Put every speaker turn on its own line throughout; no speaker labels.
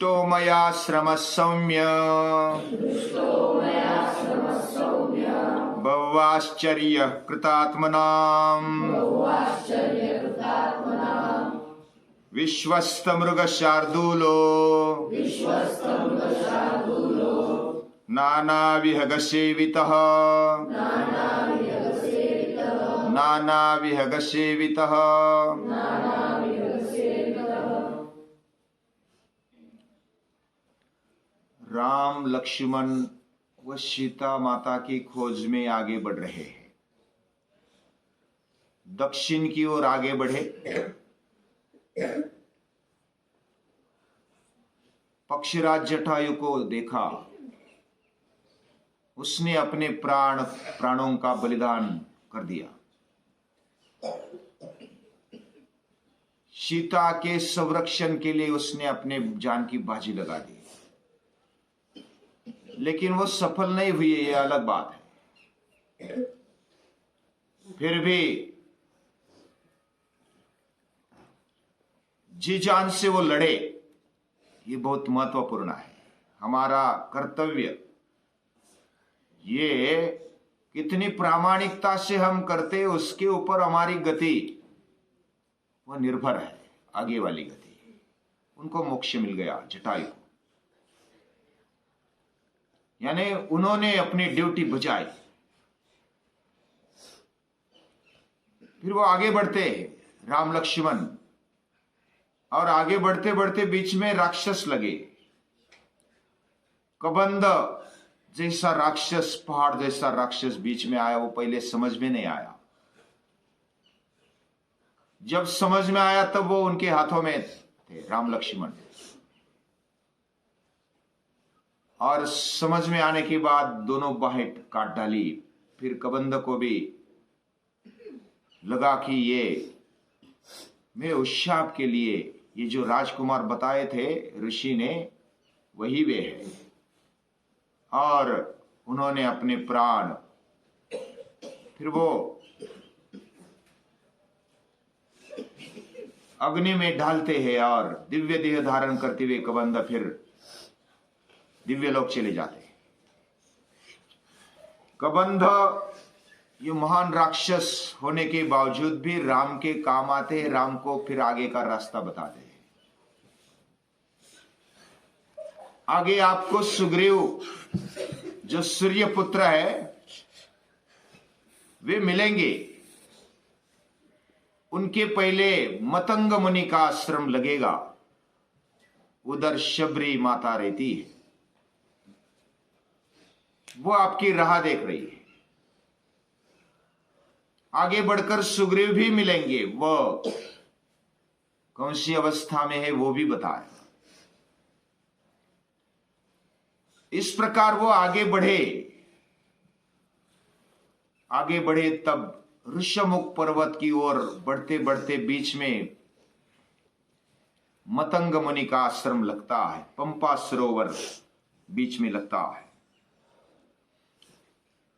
दृष्टो मया श्रमः सौम्य बहुवाश्चर्यः कृतात्मनाम् विश्वस्तमृगशार्दूलो नानाविहगसेवितः नानाविहगसेवितः। राम लक्ष्मण व सीता माता की खोज में आगे बढ़ रहे हैं। दक्षिण की ओर आगे बढ़े। पक्षीराज जटायु को देखा, उसने अपने प्राणों का बलिदान कर दिया। सीता के संरक्षण के लिए उसने अपने जान की बाजी लगा दी, लेकिन वो सफल नहीं हुई, ये अलग बात है। फिर भी जी जान से वो लड़े, ये बहुत महत्वपूर्ण है। हमारा कर्तव्य ये कितनी प्रामाणिकता से हम करते, उसके ऊपर हमारी गति वो निर्भर है। आगे वाली गति, उनको मोक्ष मिल गया जटायु को, यानी उन्होंने अपनी ड्यूटी बजाई। फिर वो आगे बढ़ते हैं राम लक्ष्मण, और आगे बढ़ते बढ़ते बीच में राक्षस लगे। कबंध जैसा राक्षस, पहाड़ जैसा राक्षस बीच में आया। वो पहले समझ में नहीं आया, जब समझ में आया तब वो उनके हाथों में थे, राम लक्ष्मण। और समझ में आने के बाद दोनों बाहें काट डाली। फिर कबंध को भी लगा कि ये मेरे उत्शाप के लिए ये जो राजकुमार बताए थे ऋषि ने, वही वे है। और उन्होंने अपने प्राण फिर वो अग्नि में डालते हैं, और दिव्य देह धारण करते हुए कबंध फिर दिव्य लोक चले जाते हैं। कबंध ये महान राक्षस होने के बावजूद भी राम के काम आते हैं, राम को फिर आगे का रास्ता बताते हैं। आगे आपको सुग्रीव जो सूर्य पुत्र है वे मिलेंगे। उनके पहले मतंग मुनि का आश्रम लगेगा, उधर शबरी माता रहती है, वो आपकी राह देख रही है। आगे बढ़कर सुग्रीव भी मिलेंगे, वो कौन सी अवस्था में है वो भी बताए। इस प्रकार वो आगे बढ़े तब ऋषमुख पर्वत की ओर बढ़ते बढ़ते बीच में मतंग मुनि का आश्रम लगता है। पंपा सरोवर बीच में लगता है,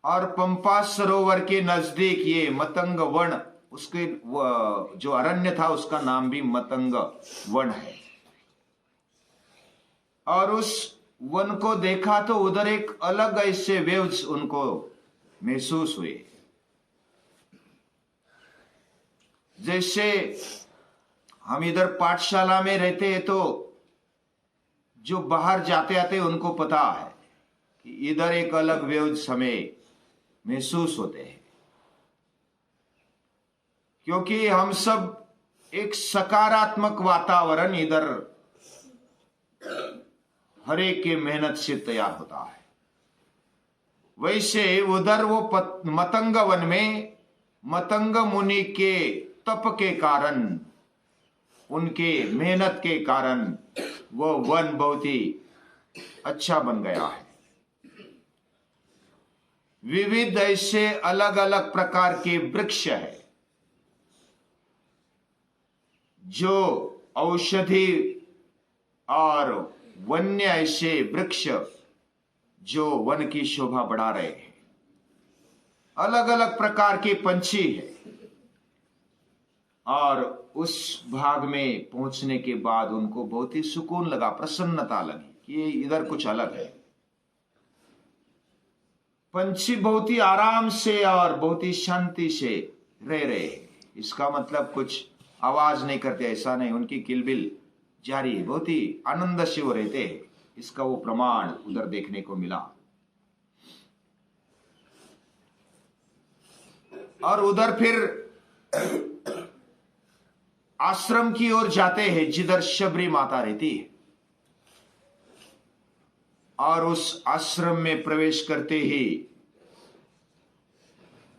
और पंपा सरोवर के नजदीक ये मतंग वन, उसके जो अरण्य था उसका नाम भी मतंग वन है। और उस वन को देखा तो उधर एक अलग ऐसे वेव्स उनको महसूस हुए, जैसे हम इधर पाठशाला में रहते हैं तो जो बाहर जाते आते उनको पता है कि इधर एक अलग वेव्स हमें महसूस होते हैं, क्योंकि हम सब एक सकारात्मक वातावरण इधर हर एक के मेहनत से तैयार होता है। वैसे उधर वो मतंग वन में मतंग मुनि के तप के कारण, उनके मेहनत के कारण वो वन बहुत ही अच्छा बन गया है। विविध ऐसे अलग अलग प्रकार के वृक्ष है जो औषधि और वन्य ऐसे वृक्ष जो वन की शोभा बढ़ा रहे हैं। अलग अलग प्रकार के पंछी है, और उस भाग में पहुंचने के बाद उनको बहुत ही सुकून लगा, प्रसन्नता लगी कि ये इधर कुछ अलग है। पंछी बहुत ही आराम से और बहुत ही शांति से रह रहे हैं। इसका मतलब कुछ आवाज नहीं करते, ऐसा नहीं, उनकी किलबिल जारी है, बहुत ही आनंद से वो रहते हैं। इसका वो प्रमाण उधर देखने को मिला। और उधर फिर आश्रम की ओर जाते हैं जिधर शबरी माता रहती है। और उस आश्रम में प्रवेश करते ही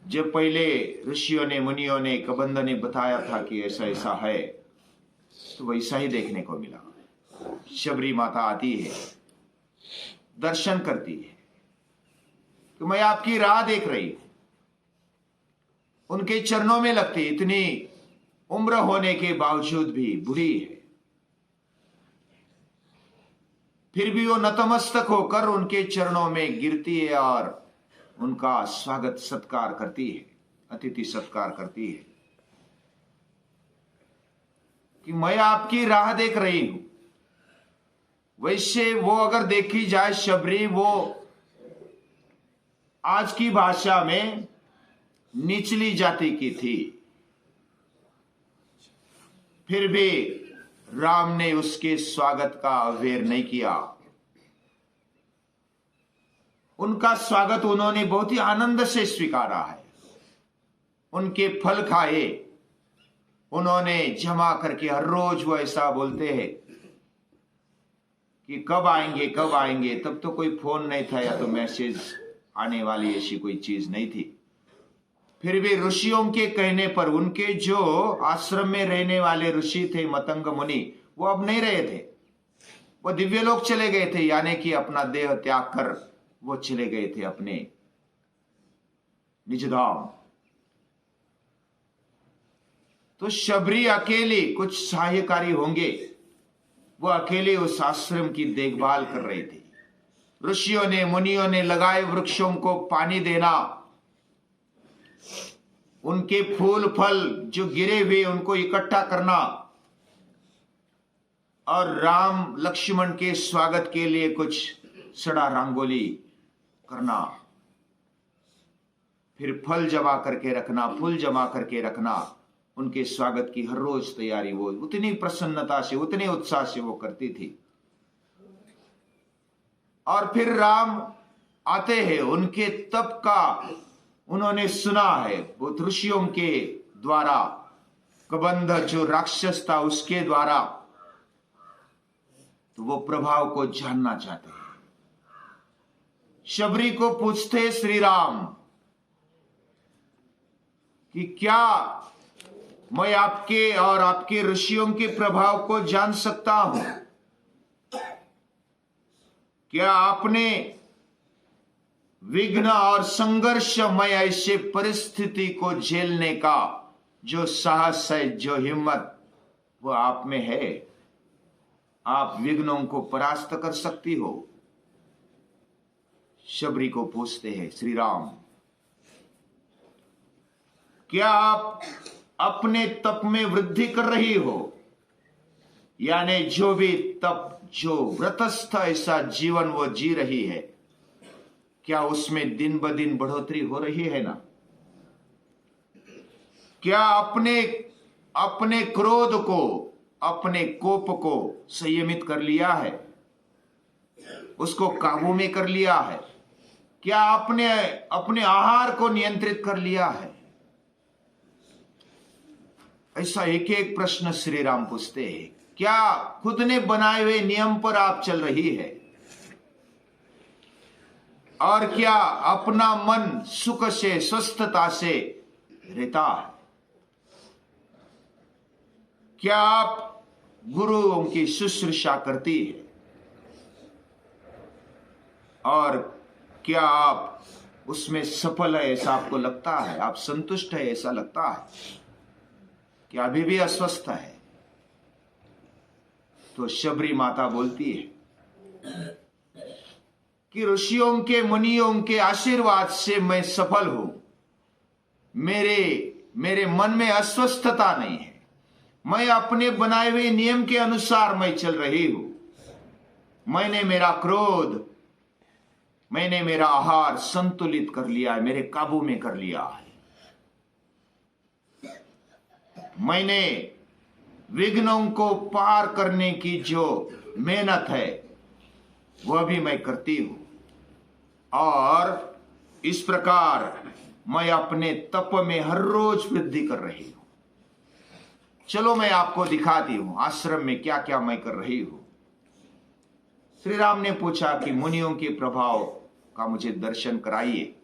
जब पहले ऋषियों ने, मुनियों ने, कबंध ने बताया था कि ऐसा ऐसा है, तो वैसा ही देखने को मिला। शबरी माता आती है, दर्शन करती है कि मैं आपकी राह देख रही हूं। उनके चरणों में लगती, इतनी उम्र होने के बावजूद भी बूढ़ी है, फिर भी वो नतमस्तक होकर उनके चरणों में गिरती है और उनका स्वागत सत्कार करती है, अतिथि सत्कार करती है कि मैं आपकी राह देख रही हूं। वैसे वो अगर देखी जाए शबरी, वो आज की भाषा में निचली जाति की थी, फिर भी राम ने उसके स्वागत का अवहेर नहीं किया। उनका स्वागत उन्होंने बहुत ही आनंद से स्वीकारा है। उनके फल खाए उन्होंने जमा करके। हर रोज वो ऐसा बोलते हैं कि कब आएंगे कब आएंगे। तब तो कोई फोन नहीं था या तो मैसेज आने वाली ऐसी कोई चीज नहीं थी। फिर भी ऋषियों के कहने पर, उनके जो आश्रम में रहने वाले ऋषि थे मतंग मुनि, वो अब नहीं रहे थे, वो दिव्य लोक चले गए थे, यानी कि अपना देह त्याग कर वो चले गए थे अपने निज धाम। तो शबरी अकेली, कुछ सहायकारी होंगे, वो अकेले उस आश्रम की देखभाल कर रहे थे। ऋषियों ने, मुनियों ने लगाए वृक्षों को पानी देना, उनके फूल फल जो गिरे हुए उनको इकट्ठा करना, और राम लक्ष्मण के स्वागत के लिए कुछ सड़ा रंगोली करना, फिर फल जमा करके रखना, फूल जमा करके रखना। उनके स्वागत की हर रोज तैयारी वो उतनी प्रसन्नता से, उतने उत्साह से वो करती थी। और फिर राम आते हैं, उनके तप का उन्होंने सुना है, वो ऋषियों के द्वारा, कबंध जो राक्षस था उसके द्वारा, तो वो प्रभाव को जानना चाहते हैं। शबरी को पूछते श्री राम कि क्या मैं आपके और आपके ऋषियों के प्रभाव को जान सकता हूं? क्या आपने विघ्न और संघर्षमय ऐसे परिस्थिति को झेलने का जो साहस है, जो हिम्मत, वो आप में है? आप विघ्नों को परास्त कर सकती हो? शबरी को पूछते हैं श्री राम। क्या आप अपने तप में वृद्धि कर रही हो? यानी जो भी तप, जो व्रतस्थ ऐसा जीवन वो जी रही है, क्या उसमें दिन ब दिन बढ़ोतरी हो रही है ना? क्या अपने क्रोध को, अपने कोप को संयमित कर लिया है? उसको काबू में कर लिया है? क्या आपने अपने आहार को नियंत्रित कर लिया है? ऐसा एक एक प्रश्न श्री राम पूछते हैं। क्या खुद ने बनाए हुए नियम पर आप चल रही है? और क्या अपना मन सुख से, स्वस्थता से रहता है? क्या आप गुरुओं की शुश्रूषा करती है? और क्या आप उसमें सफल है ऐसा आपको लगता है? आप संतुष्ट है ऐसा लगता है? क्या अभी भी अस्वस्थ है? तो शबरी माता बोलती है कि ऋषियों के, मुनियों के आशीर्वाद से मैं सफल हूं। मेरे मन में अस्वस्थता नहीं है। मैं अपने बनाए हुए नियम के अनुसार मैं चल रही हूं। मैंने मेरा क्रोध, मैंने मेरा आहार संतुलित कर लिया है, मेरे काबू में कर लिया है। मैंने विघ्नों को पार करने की जो मेहनत है वह भी मैं करती हूं, और इस प्रकार मैं अपने तप में हर रोज वृद्धि कर रही हूं। चलो मैं आपको दिखाती हूं आश्रम में क्या क्या मैं कर रही हूं। श्री राम ने पूछा कि मुनियों के प्रभाव का मुझे दर्शन कराइए।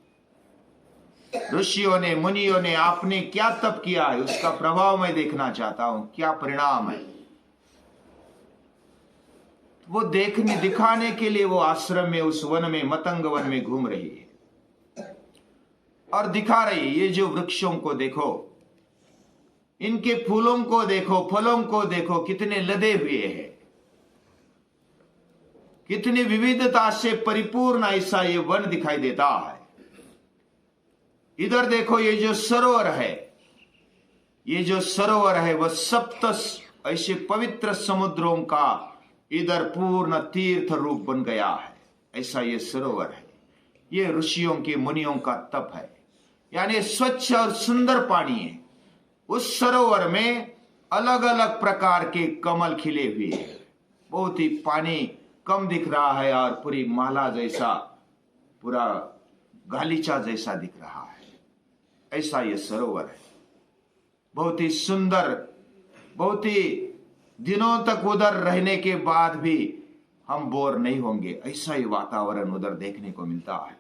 ऋषियों ने, मुनियों ने, आपने क्या तप किया है उसका प्रभाव मैं देखना चाहता हूं, क्या परिणाम है। वो देखने दिखाने के लिए वो आश्रम में, उस वन में, मतंग वन में घूम रही है और दिखा रही है। ये जो वृक्षों को देखो, इनके फूलों को देखो, फलों को देखो, कितने लदे हुए हैं, कितनी विविधता से परिपूर्ण ऐसा ये वन दिखाई देता है। इधर देखो, ये जो सरोवर है, ये जो सरोवर है वह सप्त ऐसे पवित्र समुद्रों का इधर पूर्ण तीर्थ रूप बन गया है। ऐसा ये सरोवर है। ये ऋषियों के, मुनियों का तप है, यानी स्वच्छ और सुंदर पानी है। उस सरोवर में अलग अलग प्रकार के कमल खिले हुए हैं। बहुत ही पानी कम दिख रहा है और पूरी माला जैसा, पूरा गालीचा जैसा दिख रहा है। ऐसा ये सरोवर है, बहुत ही सुंदर। बहुत ही दिनों तक उधर रहने के बाद भी हम बोर नहीं होंगे, ऐसा ही वातावरण उधर देखने को मिलता है।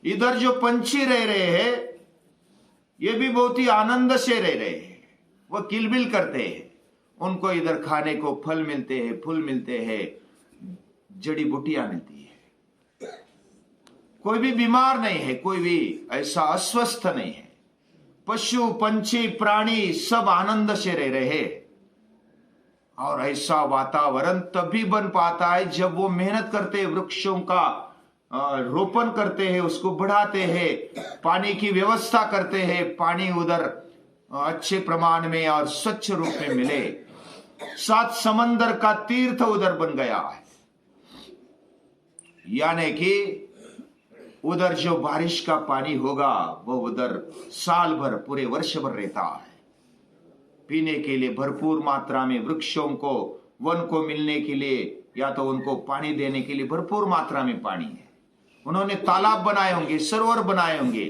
इधर जो पंछी रह रहे हैं ये भी बहुत ही आनंद से रह रहे हैं। वो किलबिल करते हैं, उनको इधर खाने को फल मिलते हैं, फूल मिलते हैं, जड़ी बूटियां मिलती है। कोई भी बीमार नहीं है, कोई भी ऐसा अस्वस्थ नहीं है। पशु, पंछी, प्राणी सब आनंद से रह रहे हैं। और ऐसा वातावरण तभी बन पाता है जब वो मेहनत करते हैं, वृक्षों का रोपण करते हैं, उसको बढ़ाते हैं, पानी की व्यवस्था करते हैं, पानी उधर अच्छे प्रमाण में और स्वच्छ रूप में मिले। 7 समंदर का तीर्थ उधर बन गया है, यानी कि उधर जो बारिश का पानी होगा वो उधर साल भर, पूरे वर्ष भर रहता है। पीने के लिए भरपूर मात्रा में वृक्षों को, वन को मिलने के लिए या तो उनको पानी देने के लिए भरपूर मात्रा में पानी है। उन्होंने तालाब बनाए होंगे, सरोवर बनाए होंगे,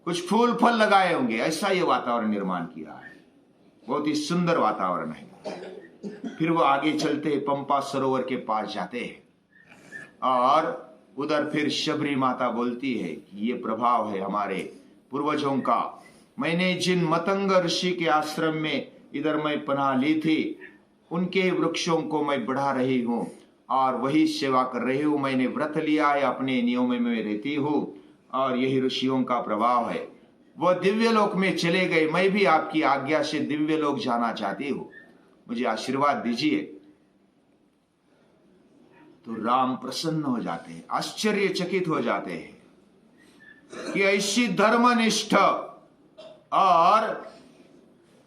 कुछ फूल फल लगाए होंगे। ऐसा ये वातावरण निर्माण किया है, बहुत ही सुंदर वातावरण है। फिर वो आगे चलते पंपा सरोवर के पास जाते हैं और उधर फिर शबरी माता बोलती है कि ये प्रभाव है हमारे पूर्वजों का। मैंने जिन मतंग ऋषि के आश्रम में इधर मैं पनाह ली थी, उनके वृक्षों को मैं बढ़ा रही हूं और वही सेवा कर रही हूं। मैंने व्रत लिया है, अपने नियमों में रहती हूं और यही ऋषियों का प्रभाव है। वह दिव्य लोक में चले गए, मैं भी आपकी आज्ञा से दिव्य लोक जाना चाहती हूं, मुझे आशीर्वाद दीजिए। तो राम प्रसन्न हो जाते हैं, आश्चर्यचकित हो जाते हैं कि ऐसी धर्मनिष्ठ, और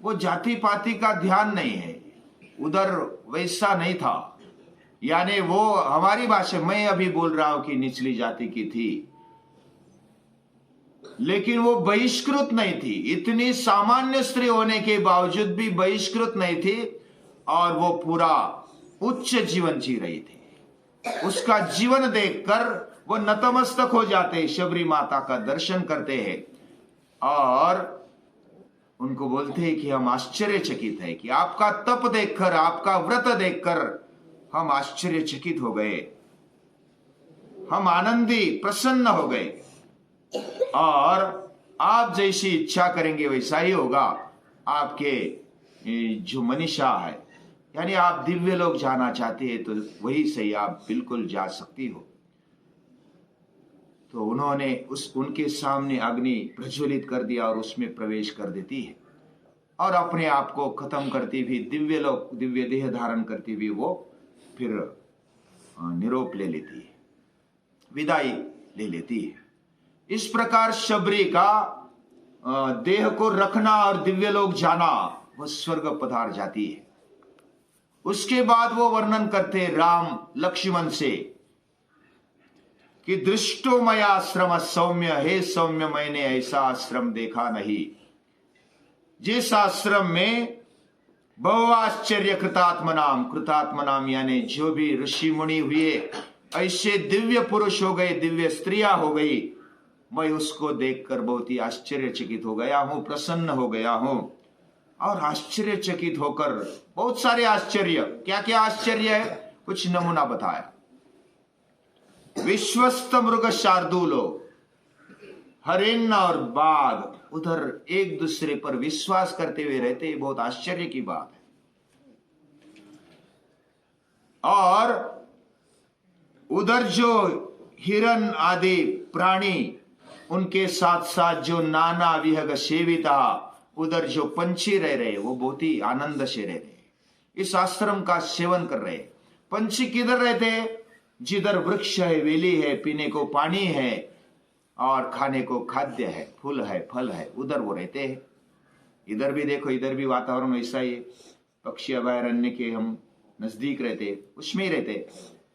वो जाति पाति का ध्यान नहीं है, उधर वैसा नहीं था। यानी वो हमारी भाषा, मैं अभी बोल रहा हूं कि निचली जाति की थी, लेकिन वो बहिष्कृत नहीं थी। इतनी सामान्य स्त्री होने के बावजूद भी बहिष्कृत नहीं थी और वो पूरा उच्च जीवन जी रही थी। उसका जीवन देखकर वो नतमस्तक हो जाते, शबरी माता का दर्शन करते हैं और उनको बोलते हैं कि हम आश्चर्यचकित हैं कि आपका तप देखकर, आपका व्रत देखकर हम आश्चर्यचकित हो गए, हम आनंदी प्रसन्न हो गए और आप जैसी इच्छा करेंगे वैसा ही होगा। आपके जो मनीषा है, यानी आप दिव्य लोक जाना चाहते हैं तो वही सही, आप बिल्कुल जा सकती हो। तो उन्होंने उनके सामने अग्नि प्रज्वलित कर दिया और उसमें प्रवेश कर देती है और अपने आप को खत्म करती हुई, दिव्य लोक, दिव्य देह धारण करती हुई वो फिर निरोप ले लेती है, विदाई ले लेती है। इस प्रकार शबरी का देह को रखना और दिव्य लोक जाना वह स्वर्ग पधार जाती है। उसके बाद वो वर्णन करते राम लक्ष्मण से कि दृष्टो मया आश्रम सौम्य, हे सौम्य मैंने ऐसा आश्रम देखा नहीं जिस आश्रम में बहुआश्चर्य कृतात्म नाम यानी जो भी ऋषि मुनि हुए ऐसे दिव्य पुरुष हो गए, दिव्य स्त्रियां हो गई, मैं उसको देखकर बहुत ही आश्चर्यचकित हो गया हूं, प्रसन्न हो गया हूं। और आश्चर्यचकित होकर बहुत सारे आश्चर्य, क्या क्या आश्चर्य है कुछ नमूना बताया। विश्वस्त मृग शार्दूलो, हरिण और बाघ उधर एक दूसरे पर विश्वास करते हुए रहते, ये बहुत आश्चर्य की बात है। और उधर जो हिरण आदि प्राणी, उनके साथ साथ जो नाना विहग सेविता, उधर जो पंछी रह रहे वो बहुत ही आनंद से रह रहे, इस आश्रम का सेवन कर रहे। पंछी किधर रहते? जिधर वृक्ष है, वेली है, पीने को पानी है और खाने को खाद्य है, फूल है, फल है, उधर वो रहते हैं। इधर भी देखो, इधर भी वातावरण वैसा ही है। पक्षी अभयारण्य के हम नजदीक रहते, उसमें ही रहते।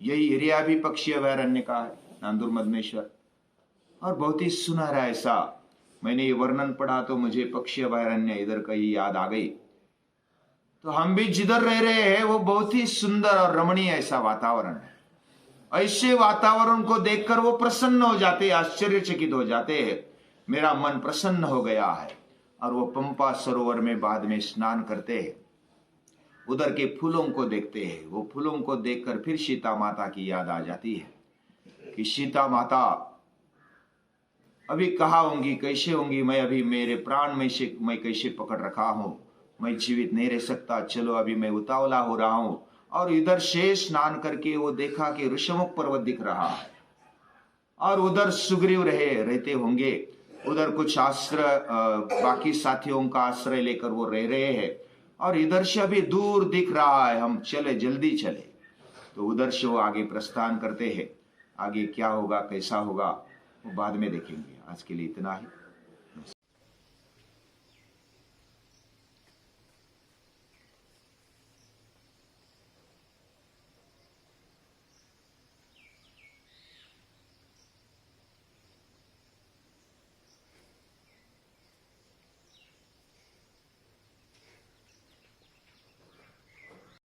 यही एरिया भी पक्षी अभयारण्य का है, नांदूर मधमेश्वर। और बहुत ही सुनहरा ऐसा, मैंने ये वर्णन पढ़ा तो मुझे पक्षी अभयारण्य इधर का ही याद आ गई। तो हम भी जिधर रह रहे हैं वो बहुत ही सुंदर और रमणीय ऐसा वातावरण है। ऐसे वातावरण को देखकर वो प्रसन्न हो जाते, आश्चर्यचकित हो जाते हैं। मेरा मन प्रसन्न हो गया है। और वो पंपा सरोवर में बाद में स्नान करते हैं, उधर के फूलों को देखते हैं। वो फूलों को देखकर फिर सीता माता की याद आ जाती है कि सीता माता अभी कहाँ होंगी, कैसे होंगी, मैं अभी मेरे प्राण में से मैं कैसे पकड़ रखा हूं, मैं जीवित नहीं रह सकता, चलो अभी मैं उतावला हो रहा हूं। और इधर से स्नान करके वो देखा कि ऋषमुख पर्वत दिख रहा है और उधर सुग्रीव रहते होंगे, उधर कुछ आश्रय बाकी साथियों का आश्रय लेकर वो रह रहे हैं। और इधर से अभी दूर दिख रहा है, हम चले, जल्दी चले। तो उधर से वो आगे प्रस्थान करते हैं। आगे क्या होगा, कैसा होगा, वो बाद में देखेंगे। आज के लिए इतना ही।